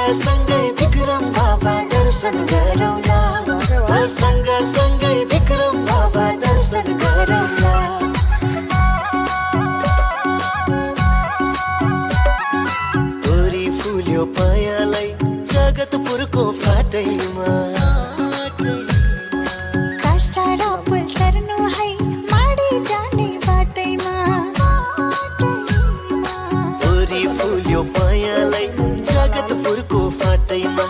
सँगै विक्रम बाबा दर्शन गरौँला सँगै विक्रम बाबा दर्शन गरौँला तोरी फुल्यो पायालाई जगतपुरको फाटैमा कसारा पुल तर्नु है माडी जाने बाटैमा तोरी फुल्यो पायालाई जगतपुरको फाटैमा